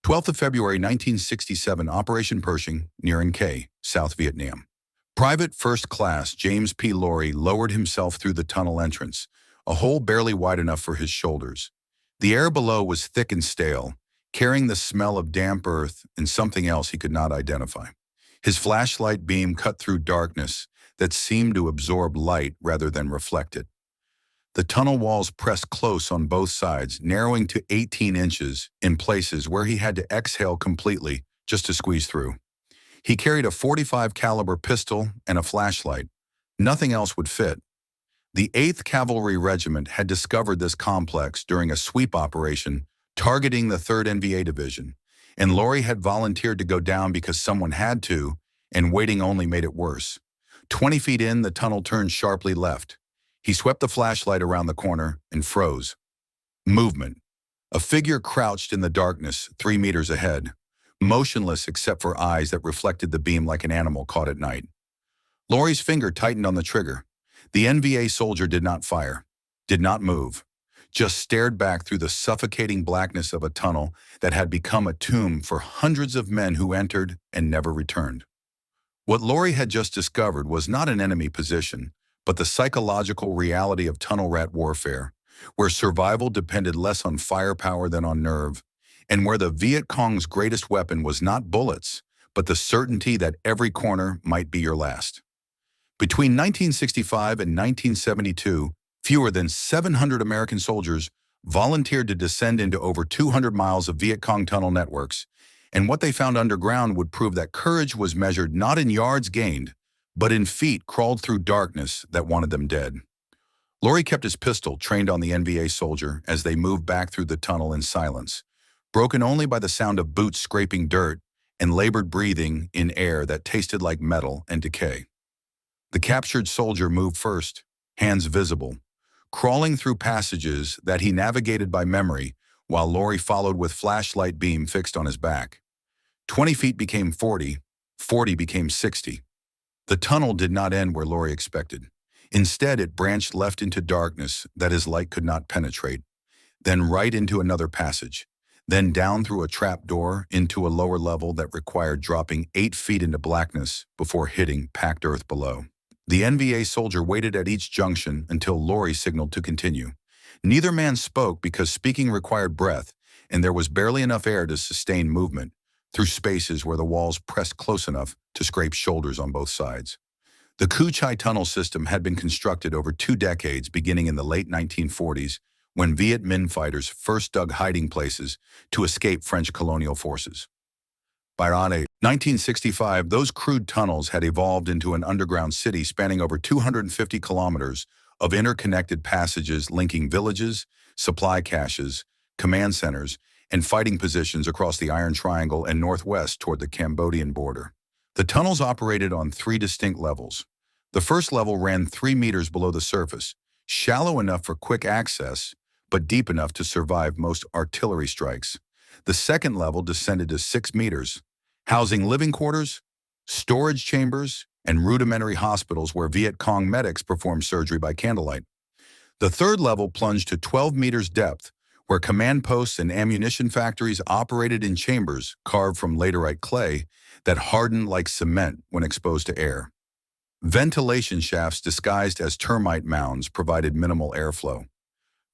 12th of February 1967, Operation Pershing, near K, South Vietnam. Private First Class James P. Laurie lowered himself through the tunnel entrance, a hole barely wide enough for his shoulders. The air below was thick and stale, carrying the smell of damp earth and something else he could not identify. His flashlight beam cut through darkness that seemed to absorb light rather than reflect it. The tunnel walls pressed close on both sides, narrowing to 18 inches in places where he had to exhale completely just to squeeze through. He carried a .45 caliber pistol and a flashlight. Nothing else would fit. The 8th Cavalry Regiment had discovered this complex during a sweep operation targeting the 3rd NVA Division, and Laurie had volunteered to go down because someone had to, and waiting only made it worse. 20 feet in, the tunnel turned sharply left. He swept the flashlight around the corner and froze. Movement. A figure crouched in the darkness 3 meters ahead, motionless except for eyes that reflected the beam like an animal caught at night. Laurie's finger tightened on the trigger. The NVA soldier did not fire, did not move, just stared back through the suffocating blackness of a tunnel that had become a tomb for hundreds of men who entered and never returned. What Laurie had just discovered was not an enemy position, but the psychological reality of tunnel rat warfare, where survival depended less on firepower than on nerve, and where the Viet Cong's greatest weapon was not bullets, but the certainty that every corner might be your last. Between 1965 and 1972, fewer than 700 American soldiers volunteered to descend into over 200 miles of Viet Cong tunnel networks, and what they found underground would prove that courage was measured not in yards gained, but in feet crawled through darkness that wanted them dead. Laurie kept his pistol trained on the NVA soldier as they moved back through the tunnel in silence, broken only by the sound of boots scraping dirt and labored breathing in air that tasted like metal and decay. The captured soldier moved first, hands visible, crawling through passages that he navigated by memory while Laurie followed with flashlight beam fixed on his back. 20 feet became 40, 40 became 60. The tunnel did not end where Laurie expected. Instead, it branched left into darkness that his light could not penetrate, then right into another passage, then down through a trap door into a lower level that required dropping 8 feet into blackness before hitting packed earth below. The NVA soldier waited at each junction until Laurie signaled to continue. Neither man spoke because speaking required breath, and there was barely enough air to sustain movement through spaces where the walls pressed close enough to scrape shoulders on both sides. The Cu Chi tunnel system had been constructed over 2 decades, beginning in the late 1940s, when Viet Minh fighters first dug hiding places to escape French colonial forces. By 1965, those crude tunnels had evolved into an underground city spanning over 250 kilometers of interconnected passages linking villages, supply caches, command centers, and fighting positions across the Iron Triangle and northwest toward the Cambodian border. The tunnels operated on 3 distinct levels. The first level ran 3 meters below the surface, shallow enough for quick access, but deep enough to survive most artillery strikes. The second level descended to 6 meters, housing living quarters, storage chambers, and rudimentary hospitals where Viet Cong medics performed surgery by candlelight. The third level plunged to 12 meters depth, where command posts and ammunition factories operated in chambers carved from laterite clay that hardened like cement when exposed to air. Ventilation shafts disguised as termite mounds provided minimal airflow.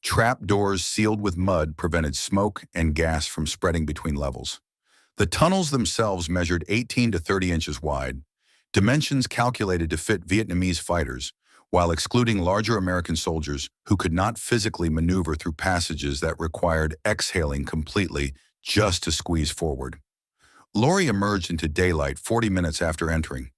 Trap doors sealed with mud prevented smoke and gas from spreading between levels. The tunnels themselves measured 18 to 30 inches wide, dimensions calculated to fit Vietnamese fighters, while excluding larger American soldiers who could not physically maneuver through passages that required exhaling completely just to squeeze forward. Laurie emerged into daylight 40 minutes after entering.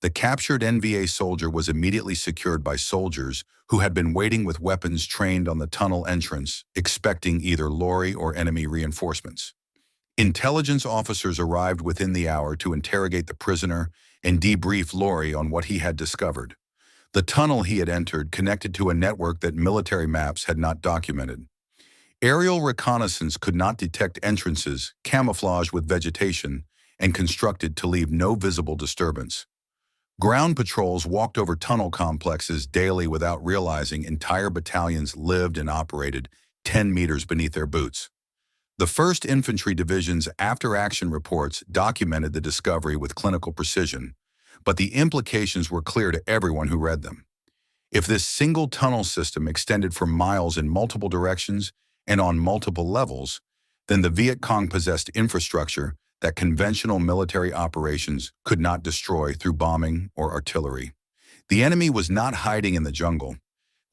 The captured NVA soldier was immediately secured by soldiers who had been waiting with weapons trained on the tunnel entrance, expecting either Laurie or enemy reinforcements. Intelligence officers arrived within the hour to interrogate the prisoner and debrief Laurie on what he had discovered. The tunnel he had entered connected to a network that military maps had not documented. Aerial reconnaissance could not detect entrances camouflaged with vegetation and constructed to leave no visible disturbance. Ground patrols walked over tunnel complexes daily without realizing entire battalions lived and operated 10 meters beneath their boots. The 1st Infantry Division's after-action reports documented the discovery with clinical precision, but the implications were clear to everyone who read them. If this single tunnel system extended for miles in multiple directions and on multiple levels, then the Viet Cong possessed infrastructure that conventional military operations could not destroy through bombing or artillery. The enemy was not hiding in the jungle.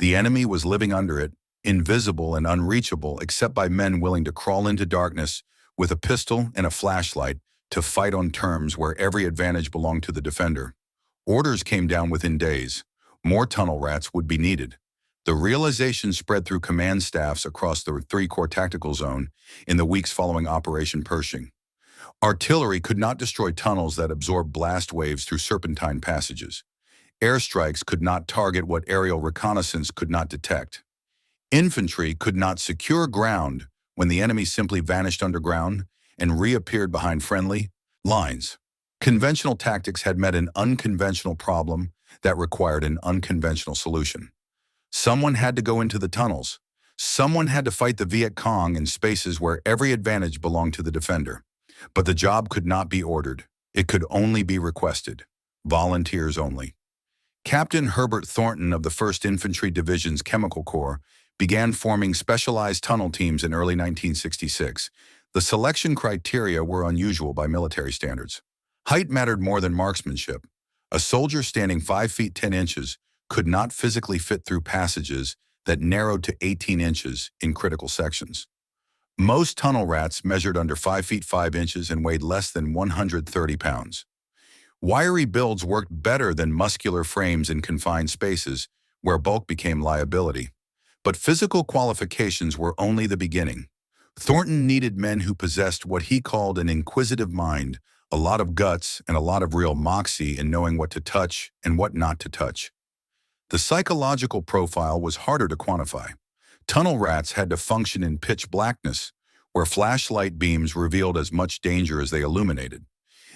The enemy was living under it, invisible and unreachable except by men willing to crawl into darkness with a pistol and a flashlight to fight on terms where every advantage belonged to the defender. Orders came down within days. More tunnel rats would be needed. The realization spread through command staffs across the 3-Corps tactical zone in the weeks following Operation Pershing. Artillery could not destroy tunnels that absorbed blast waves through serpentine passages. Airstrikes could not target what aerial reconnaissance could not detect. Infantry could not secure ground when the enemy simply vanished underground and reappeared behind friendly lines. Conventional tactics had met an unconventional problem that required an unconventional solution. Someone had to go into the tunnels. Someone had to fight the Viet Cong in spaces where every advantage belonged to the defender. But the job could not be ordered. It could only be requested. Volunteers only. Captain Herbert Thornton of the 1st Infantry Division's Chemical Corps began forming specialized tunnel teams in early 1966. The selection criteria were unusual by military standards. Height mattered more than marksmanship. A soldier standing 5 feet 10 inches could not physically fit through passages that narrowed to 18 inches in critical sections. Most tunnel rats measured under 5 feet 5 inches and weighed less than 130 pounds. Wiry builds worked better than muscular frames in confined spaces where bulk became liability. But physical qualifications were only the beginning. Thornton needed men who possessed what he called an inquisitive mind, a lot of guts and a lot of real moxie in knowing what to touch and what not to touch. The psychological profile was harder to quantify. Tunnel rats had to function in pitch blackness, where flashlight beams revealed as much danger as they illuminated.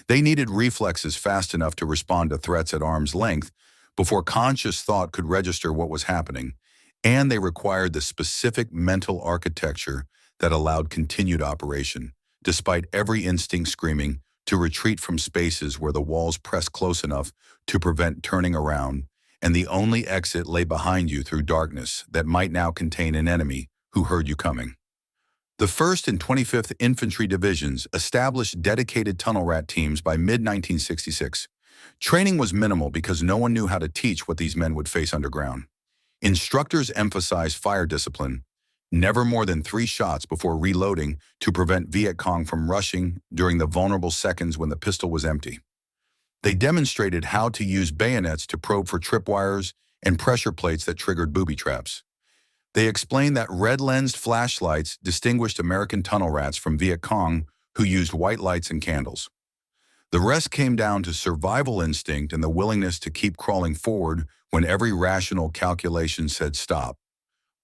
They needed reflexes fast enough to respond to threats at arm's length before conscious thought could register what was happening, and they required the specific mental architecture that allowed continued operation, despite every instinct screaming to retreat from spaces where the walls pressed close enough to prevent turning around, and the only exit lay behind you through darkness that might now contain an enemy who heard you coming. The 1st and 25th Infantry Divisions established dedicated tunnel rat teams by mid-1966. Training was minimal because no one knew how to teach what these men would face underground. Instructors emphasized fire discipline, never more than 3 shots before reloading to prevent Viet Cong from rushing during the vulnerable seconds when the pistol was empty. They demonstrated how to use bayonets to probe for tripwires and pressure plates that triggered booby traps. They explained that red-lensed flashlights distinguished American tunnel rats from Viet Cong who used white lights and candles. The rest came down to survival instinct and the willingness to keep crawling forward when every rational calculation said stop.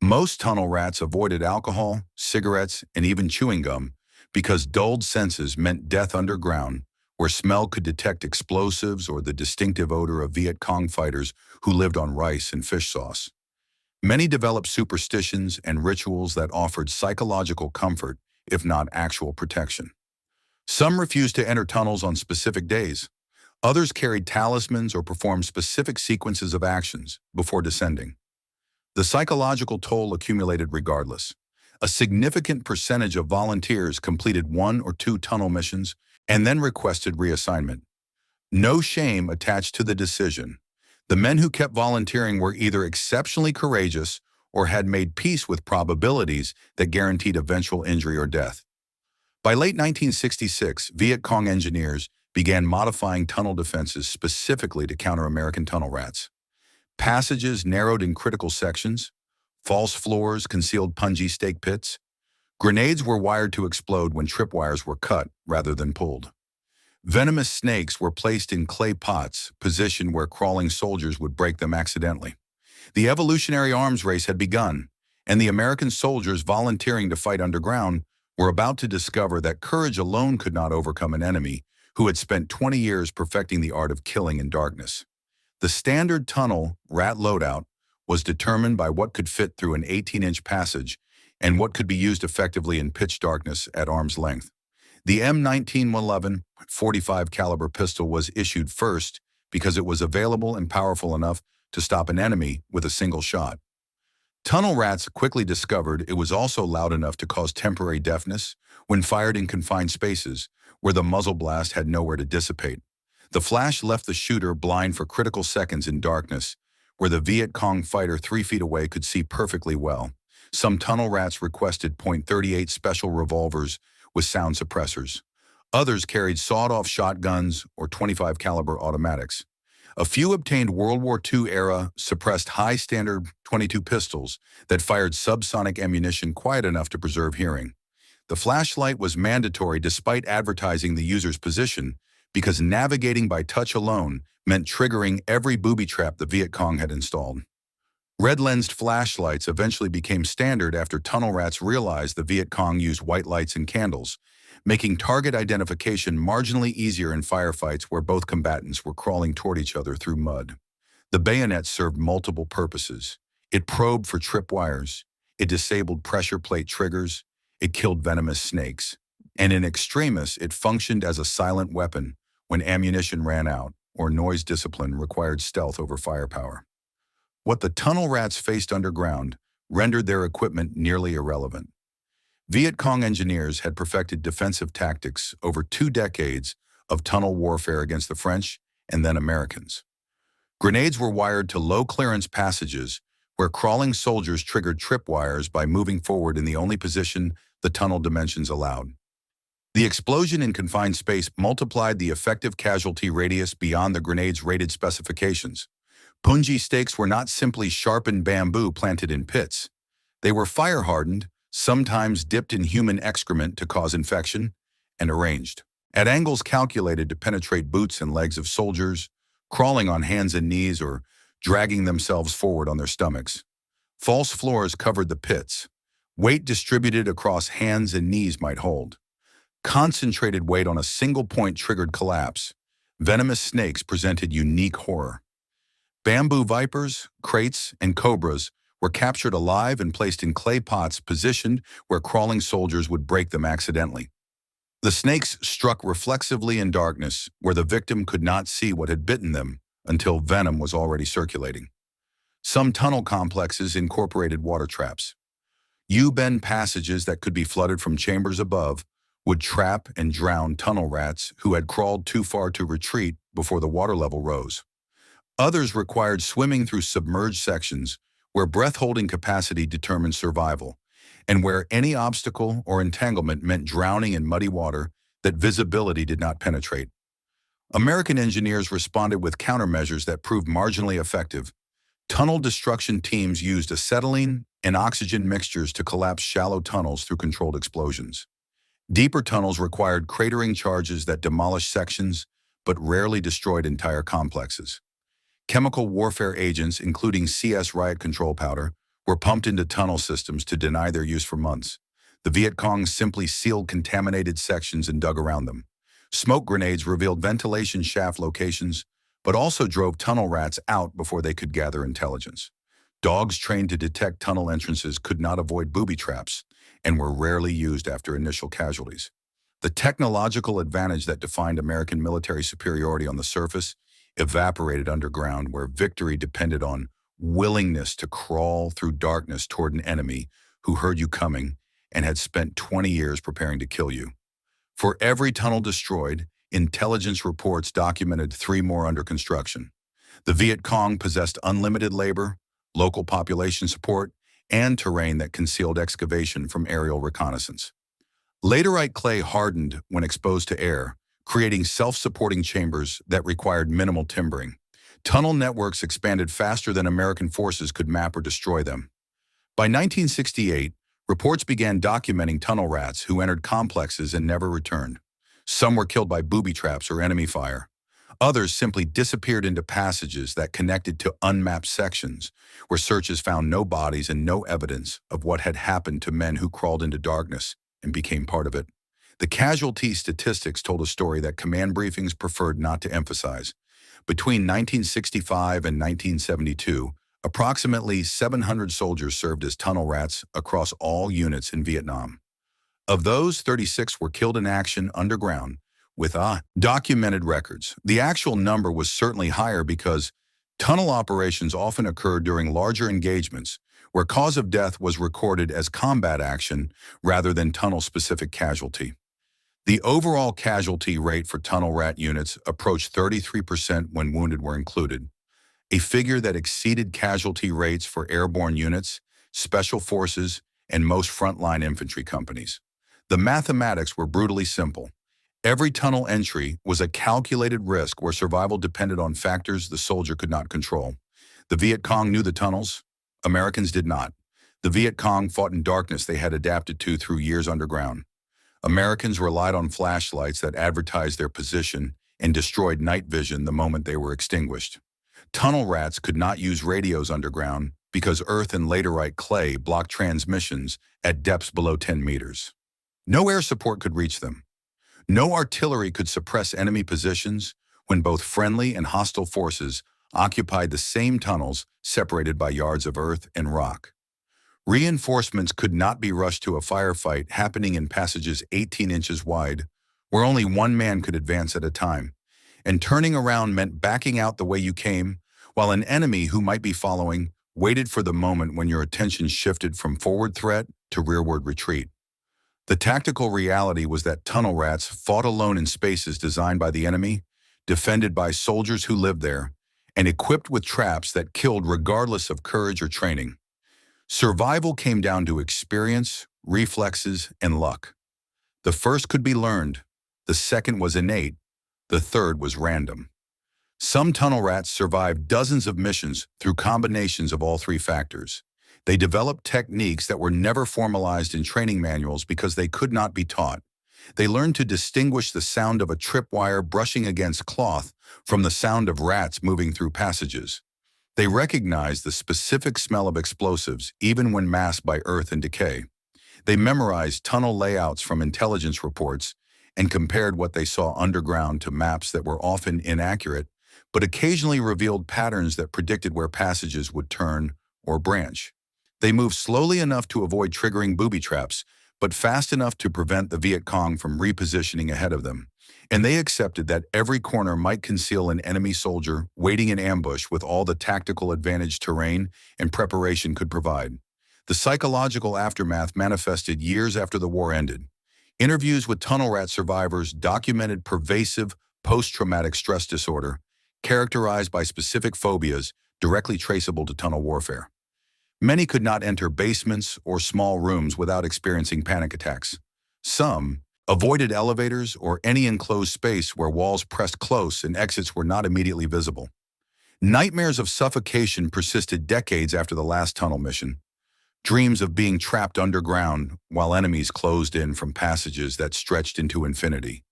Most tunnel rats avoided alcohol, cigarettes, and even chewing gum because dulled senses meant death underground, where smell could detect explosives or the distinctive odor of Viet Cong fighters who lived on rice and fish sauce. Many developed superstitions and rituals that offered psychological comfort, if not actual protection. Some refused to enter tunnels on specific days. Others carried talismans or performed specific sequences of actions before descending. The psychological toll accumulated regardless. A significant percentage of volunteers completed 1 or 2 tunnel missions and then requested reassignment. No shame attached to the decision. The men who kept volunteering were either exceptionally courageous or had made peace with probabilities that guaranteed eventual injury or death. By late 1966, Viet Cong engineers began modifying tunnel defenses specifically to counter American tunnel rats. Passages narrowed in critical sections, false floors concealed punji stake pits. Grenades were wired to explode when tripwires were cut rather than pulled. Venomous snakes were placed in clay pots, positioned where crawling soldiers would break them accidentally. The evolutionary arms race had begun, and the American soldiers volunteering to fight underground were about to discover that courage alone could not overcome an enemy who had spent 20 years perfecting the art of killing in darkness. The standard tunnel rat loadout was determined by what could fit through an 18-inch passage and what could be used effectively in pitch darkness at arm's length. The M1911 .45 caliber pistol was issued first because it was available and powerful enough to stop an enemy with a single shot. Tunnel rats quickly discovered it was also loud enough to cause temporary deafness when fired in confined spaces where the muzzle blast had nowhere to dissipate. The flash left the shooter blind for critical seconds in darkness, where the Viet Cong fighter 3 feet away could see perfectly well. Some tunnel rats requested .38 special revolvers with sound suppressors. Others carried sawed-off shotguns or .25 caliber automatics. A few obtained World War II-era suppressed high-standard .22 pistols that fired subsonic ammunition quiet enough to preserve hearing. The flashlight was mandatory despite advertising the user's position because navigating by touch alone meant triggering every booby trap the Viet Cong had installed. Red-lensed flashlights eventually became standard after tunnel rats realized the Viet Cong used white lights and candles, making target identification marginally easier in firefights where both combatants were crawling toward each other through mud. The bayonet served multiple purposes. It probed for tripwires, it disabled pressure plate triggers, it killed venomous snakes, and in extremis it functioned as a silent weapon when ammunition ran out or noise discipline required stealth over firepower. What the tunnel rats faced underground rendered their equipment nearly irrelevant. Viet Cong engineers had perfected defensive tactics over 2 decades of tunnel warfare against the French and then Americans. Grenades were wired to low-clearance passages where crawling soldiers triggered tripwires by moving forward in the only position the tunnel dimensions allowed. The explosion in confined space multiplied the effective casualty radius beyond the grenade's rated specifications. Punji stakes were not simply sharpened bamboo planted in pits. They were fire-hardened, sometimes dipped in human excrement to cause infection, and arranged at angles calculated to penetrate boots and legs of soldiers, crawling on hands and knees or dragging themselves forward on their stomachs. False floors covered the pits. Weight distributed across hands and knees might hold. Concentrated weight on a single point triggered collapse. Venomous snakes presented unique horror. Bamboo vipers, kraits, and cobras were captured alive and placed in clay pots positioned where crawling soldiers would break them accidentally. The snakes struck reflexively in darkness where the victim could not see what had bitten them until venom was already circulating. Some tunnel complexes incorporated water traps. U-bend passages that could be flooded from chambers above would trap and drown tunnel rats who had crawled too far to retreat before the water level rose. Others required swimming through submerged sections where breath-holding capacity determined survival, and where any obstacle or entanglement meant drowning in muddy water that visibility did not penetrate. American engineers responded with countermeasures that proved marginally effective. Tunnel destruction teams used acetylene and oxygen mixtures to collapse shallow tunnels through controlled explosions. Deeper tunnels required cratering charges that demolished sections but rarely destroyed entire complexes. Chemical warfare agents, including CS riot control powder, were pumped into tunnel systems to deny their use for months. The Viet Cong simply sealed contaminated sections and dug around them. Smoke grenades revealed ventilation shaft locations, but also drove tunnel rats out before they could gather intelligence. Dogs trained to detect tunnel entrances could not avoid booby traps and were rarely used after initial casualties. The technological advantage that defined American military superiority on the surface evaporated underground, where victory depended on willingness to crawl through darkness toward an enemy who heard you coming and had spent 20 years preparing to kill you. For every tunnel destroyed, intelligence reports documented 3 more under construction. The Viet Cong possessed unlimited labor, local population support, and terrain that concealed excavation from aerial reconnaissance. Laterite clay hardened when exposed to air, creating self-supporting chambers that required minimal timbering. Tunnel networks expanded faster than American forces could map or destroy them. By 1968, reports began documenting tunnel rats who entered complexes and never returned. Some were killed by booby traps or enemy fire. Others simply disappeared into passages that connected to unmapped sections, where searches found no bodies and no evidence of what had happened to men who crawled into darkness and became part of it. The casualty statistics told a story that command briefings preferred not to emphasize. Between 1965 and 1972, Approximately 700 soldiers served as tunnel rats across all units in Vietnam. Of those, 36 were killed in action underground, with documented records. The actual number was certainly higher because tunnel operations often occurred during larger engagements, where cause of death was recorded as combat action rather than tunnel-specific casualty. The overall casualty rate for tunnel rat units approached 33% when wounded were included, a figure that exceeded casualty rates for airborne units, special forces, and most frontline infantry companies. The mathematics were brutally simple. Every tunnel entry was a calculated risk where survival depended on factors the soldier could not control. The Viet Cong knew the tunnels. Americans did not. The Viet Cong fought in darkness they had adapted to through years underground. Americans relied on flashlights that advertised their position and destroyed night vision the moment they were extinguished. Tunnel rats could not use radios underground because earth and laterite clay blocked transmissions at depths below 10 meters. No air support could reach them. No artillery could suppress enemy positions when both friendly and hostile forces occupied the same tunnels separated by yards of earth and rock. Reinforcements could not be rushed to a firefight happening in passages 18 inches wide, where only one man could advance at a time, and turning around meant backing out the way you came, while an enemy who might be following waited for the moment when your attention shifted from forward threat to rearward retreat. The tactical reality was that tunnel rats fought alone in spaces designed by the enemy, defended by soldiers who lived there, and equipped with traps that killed regardless of courage or training. Survival came down to experience, reflexes, and luck. The first could be learned, the second was innate, the third was random. Some tunnel rats survived dozens of missions through combinations of all three factors. They developed techniques that were never formalized in training manuals because they could not be taught. They learned to distinguish the sound of a tripwire brushing against cloth from the sound of rats moving through passages. They recognized the specific smell of explosives even when masked by earth and decay. They memorized tunnel layouts from intelligence reports and compared what they saw underground to maps that were often inaccurate, but occasionally revealed patterns that predicted where passages would turn or branch. They moved slowly enough to avoid triggering booby traps, but fast enough to prevent the Viet Cong from repositioning ahead of them. And they accepted that every corner might conceal an enemy soldier waiting in ambush with all the tactical advantage terrain and preparation could provide. The psychological aftermath manifested years after the war ended. Interviews with tunnel rat survivors documented pervasive post-traumatic stress disorder, characterized by specific phobias directly traceable to tunnel warfare. Many could not enter basements or small rooms without experiencing panic attacks. Some avoided elevators or any enclosed space where walls pressed close and exits were not immediately visible. Nightmares of suffocation persisted decades after the last tunnel mission. Dreams of being trapped underground while enemies closed in from passages that stretched into infinity.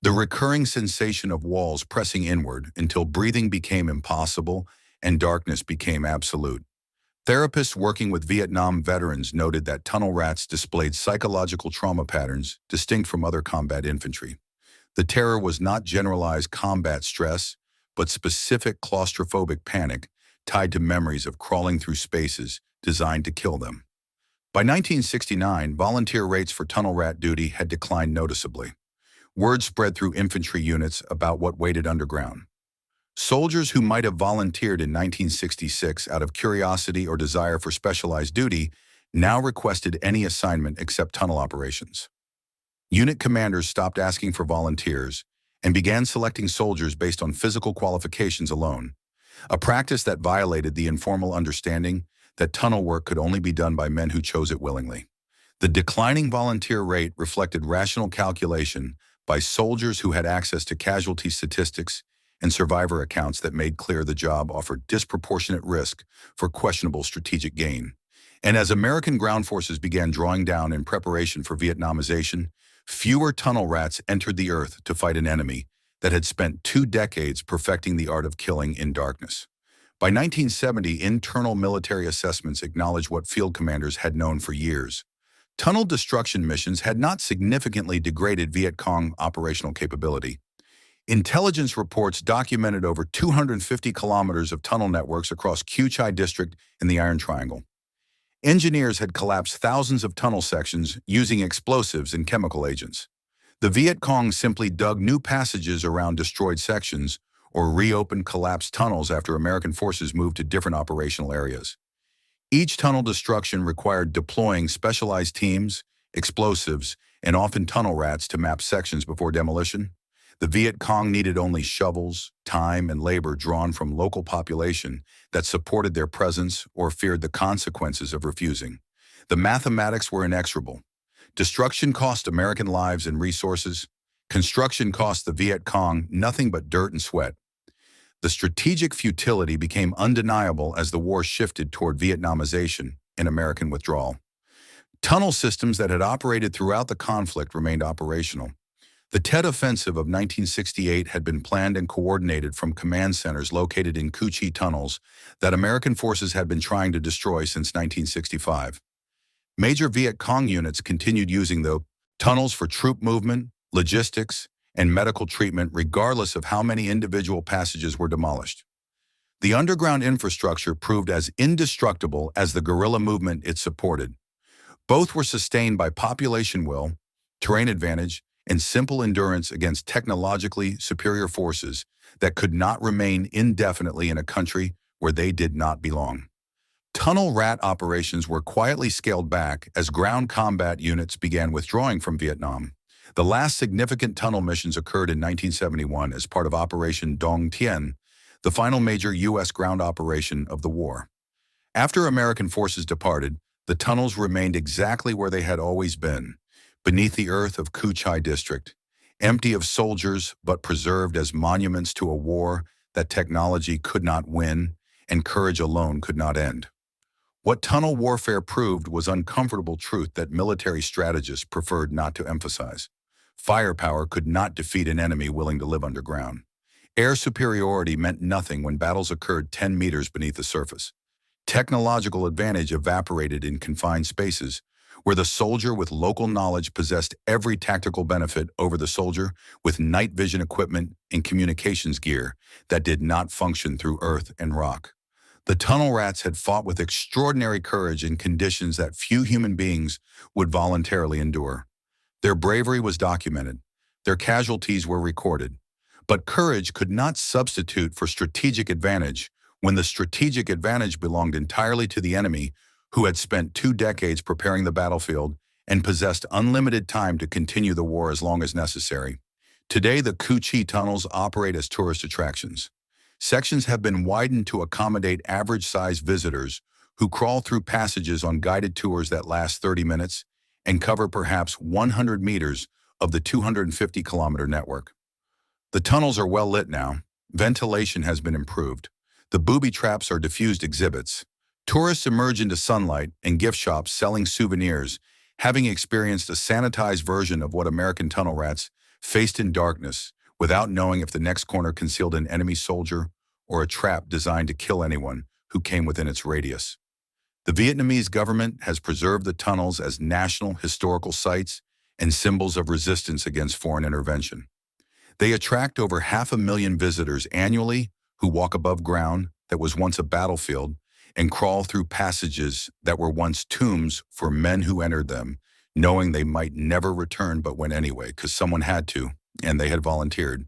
The recurring sensation of walls pressing inward until breathing became impossible and darkness became absolute. Therapists working with Vietnam veterans noted that tunnel rats displayed psychological trauma patterns distinct from other combat infantry. The terror was not generalized combat stress, but specific claustrophobic panic tied to memories of crawling through spaces designed to kill them. By 1969, volunteer rates for tunnel rat duty had declined noticeably. Word spread through infantry units about what waited underground. Soldiers who might have volunteered in 1966 out of curiosity or desire for specialized duty now requested any assignment except tunnel operations. Unit commanders stopped asking for volunteers and began selecting soldiers based on physical qualifications alone, a practice that violated the informal understanding that tunnel work could only be done by men who chose it willingly. The declining volunteer rate reflected rational calculation by soldiers who had access to casualty statistics and survivor accounts that made clear the job offered disproportionate risk for questionable strategic gain. And as American ground forces began drawing down in preparation for Vietnamization, fewer tunnel rats entered the earth to fight an enemy that had spent 2 decades perfecting the art of killing in darkness. By 1970, internal military assessments acknowledged what field commanders had known for years. Tunnel destruction missions had not significantly degraded Viet Cong operational capability. Intelligence reports documented over 250 kilometers of tunnel networks across Kuchai District in the Iron Triangle. Engineers had collapsed thousands of tunnel sections using explosives and chemical agents. The Viet Cong simply dug new passages around destroyed sections or reopened collapsed tunnels after American forces moved to different operational areas. Each tunnel destruction required deploying specialized teams, explosives, and often tunnel rats to map sections before demolition. The Viet Cong needed only shovels, time, and labor drawn from local population that supported their presence or feared the consequences of refusing. The mathematics were inexorable. Destruction cost American lives and resources. Construction cost the Viet Cong nothing but dirt and sweat. The strategic futility became undeniable as the war shifted toward Vietnamization and American withdrawal. Tunnel systems that had operated throughout the conflict remained operational. The Tet Offensive of 1968 had been planned and coordinated from command centers located in Cu Chi tunnels that American forces had been trying to destroy since 1965. Major Viet Cong units continued using the tunnels for troop movement, logistics, and medical treatment regardless of how many individual passages were demolished. The underground infrastructure proved as indestructible as the guerrilla movement it supported. Both were sustained by population will, terrain advantage, and simple endurance against technologically superior forces that could not remain indefinitely in a country where they did not belong. Tunnel rat operations were quietly scaled back as ground combat units began withdrawing from Vietnam. The last significant tunnel missions occurred in 1971 as part of Operation Dong Tien, the final major U.S. ground operation of the war. After American forces departed, the tunnels remained exactly where they had always been, beneath the earth of Kuchai District, empty of soldiers but preserved as monuments to a war that technology could not win and courage alone could not end. What tunnel warfare proved was uncomfortable truth that military strategists preferred not to emphasize. Firepower could not defeat an enemy willing to live underground. Air superiority meant nothing when battles occurred 10 meters beneath the surface. Technological advantage evaporated in confined spaces, where the soldier with local knowledge possessed every tactical benefit over the soldier with night vision equipment and communications gear that did not function through earth and rock. The tunnel rats had fought with extraordinary courage in conditions that few human beings would voluntarily endure. Their bravery was documented. Their casualties were recorded. But courage could not substitute for strategic advantage when the strategic advantage belonged entirely to the enemy, who had spent 2 decades preparing the battlefield and possessed unlimited time to continue the war as long as necessary. Today, the Cu Chi tunnels operate as tourist attractions. Sections have been widened to accommodate average-sized visitors who crawl through passages on guided tours that last 30 minutes and cover perhaps 100 meters of the 250-kilometer network. The tunnels are well lit now. Ventilation has been improved. The booby traps are diffused exhibits. Tourists emerge into sunlight and gift shops selling souvenirs, having experienced a sanitized version of what American tunnel rats faced in darkness without knowing if the next corner concealed an enemy soldier or a trap designed to kill anyone who came within its radius. The Vietnamese government has preserved the tunnels as national historical sites and symbols of resistance against foreign intervention. They attract over 500,000 visitors annually who walk above ground that was once a battlefield and crawl through passages that were once tombs for men who entered them, knowing they might never return but went anyway because someone had to, and they had volunteered.